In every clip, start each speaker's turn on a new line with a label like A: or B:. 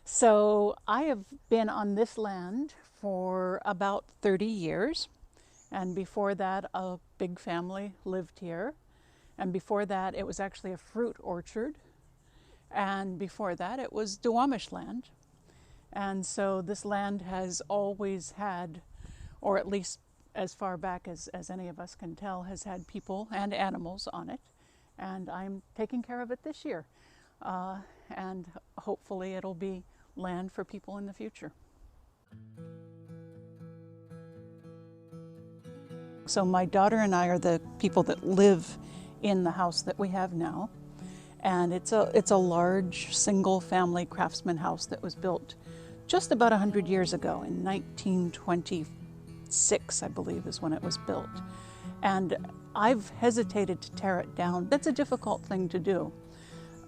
A: So I have been on this land for about 30 years. And before that, a big family lived here. And before that, it was actually a fruit orchard. And before that, it was Duwamish land. And so this land has always had, or at least as far back as any of us can tell, has had people and animals on it. And I'm taking care of it this year. And hopefully it'll be land for people in the future. So my daughter and I are the people that live in the house that we have now. And it's a large single family craftsman house that was built just about 100 years ago in 1926, I believe, is when it was built. And I've hesitated to tear it down. That's a difficult thing to do.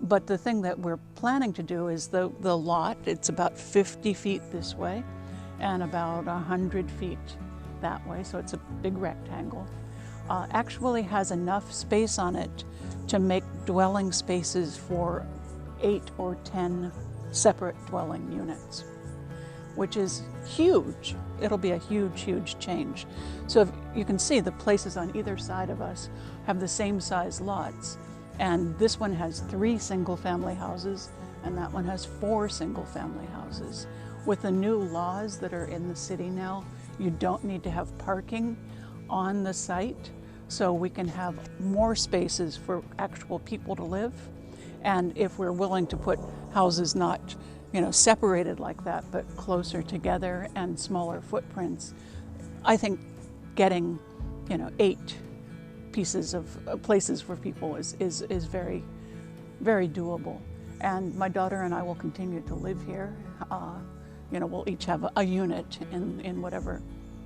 A: But the thing that we're planning to do is the lot, it's about 50 feet this way and about 100 feet that way, so it's a big rectangle, actually has enough space on it to make dwelling spaces for 8 or 10 separate dwelling units, which is huge. It'll be a huge, huge change. So if you can see, the places on either side of us have the same size lots. And this one has 3 single-family houses, and that one has 4 single-family houses. With the new laws that are in the city now, you don't need to have parking on the site, so we can have more spaces for actual people to live. And if we're willing to put houses not, separated like that, but closer together and smaller footprints, I think getting, 8 pieces of places for people is very, very doable. And my daughter and I will continue to live here. We'll each have a unit in whatever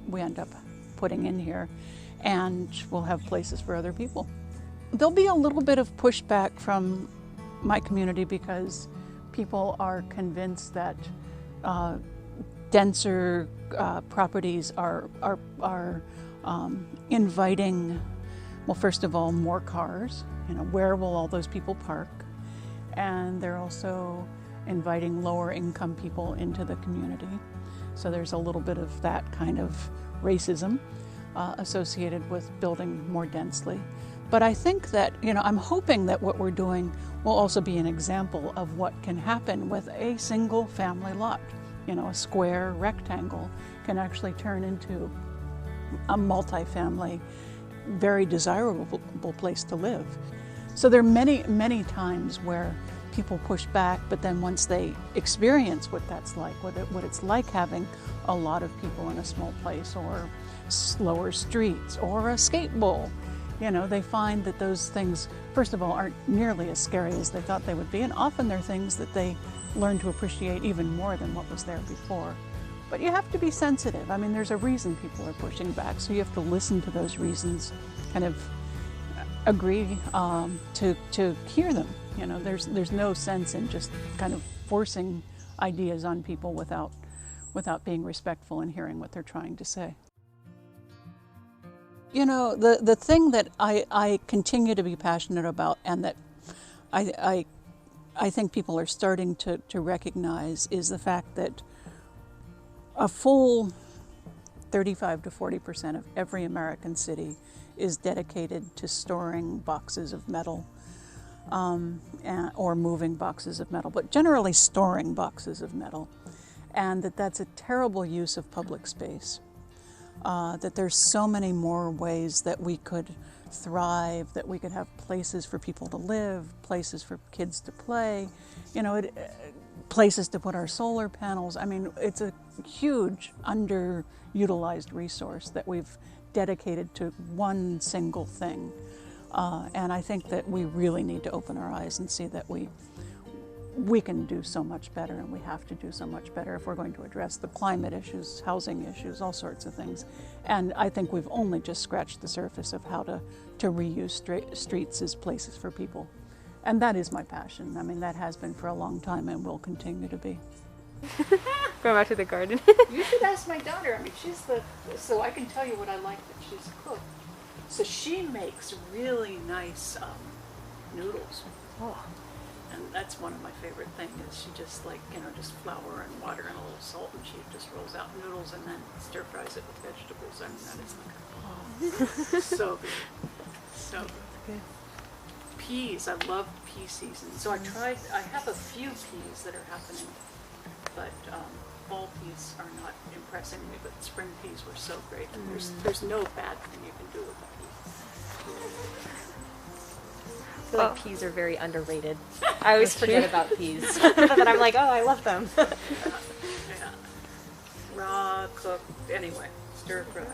A: we end up putting in here, and we'll have places for other people. There'll be a little bit of pushback from my community because people are convinced that denser properties are inviting, well, first of all, more cars. Where will all those people park? And they're also inviting lower income people into the community. So there's a little bit of that kind of racism associated with building more densely. But I think that, I'm hoping that what we're doing will also be an example of what can happen with a single family lot. A square rectangle can actually turn into a multifamily, very desirable place to live. So there are many, many times where people push back, but then once they experience what that's like, what it's like having a lot of people in a small place, or slower streets, or a skate bowl, they find that those things, first of all, aren't nearly as scary as they thought they would be, and often they're things that they learn to appreciate even more than what was there before. But you have to be sensitive. There's a reason people are pushing back, so you have to listen to those reasons, kind of agree to hear them. There's no sense in just kind of forcing ideas on people without being respectful and hearing what they're trying to say. The thing that I continue to be passionate about, and that I think people are starting to recognize, is the fact that a full 35 to 40% of every American city is dedicated to storing boxes of metal, or moving boxes of metal, but generally storing boxes of metal, and that's a terrible use of public space. That there's so many more ways that we could thrive, that we could have places for people to live, places for kids to play, places to put our solar panels. It's a huge underutilized resource that we've dedicated to one single thing. And I think that we really need to open our eyes and see that we can do so much better, and we have to do so much better if we're going to address the climate issues, housing issues, all sorts of things. And I think we've only just scratched the surface of how to reuse streets as places for people. And that is my passion. That has been for a long time and will continue to be.
B: Going back to the garden.
A: You should ask my daughter. So I can tell you what I like that she's cooked. So she makes really nice noodles. Oh. And that's one of my favorite things is she just like, just flour and water and a little salt, and she just rolls out noodles and then stir fries it with vegetables. I mean, that is like, so good. So good. Peas, I love pea season. So I have a few peas that are happening, but fall peas are not impressing me, but spring peas were so great. And there's no bad thing you can do with a pea.
C: I feel like peas are very underrated. I always forget about peas. But I'm like, oh, I love them.
A: Yeah. Raw, cooked, anyway, stir fry.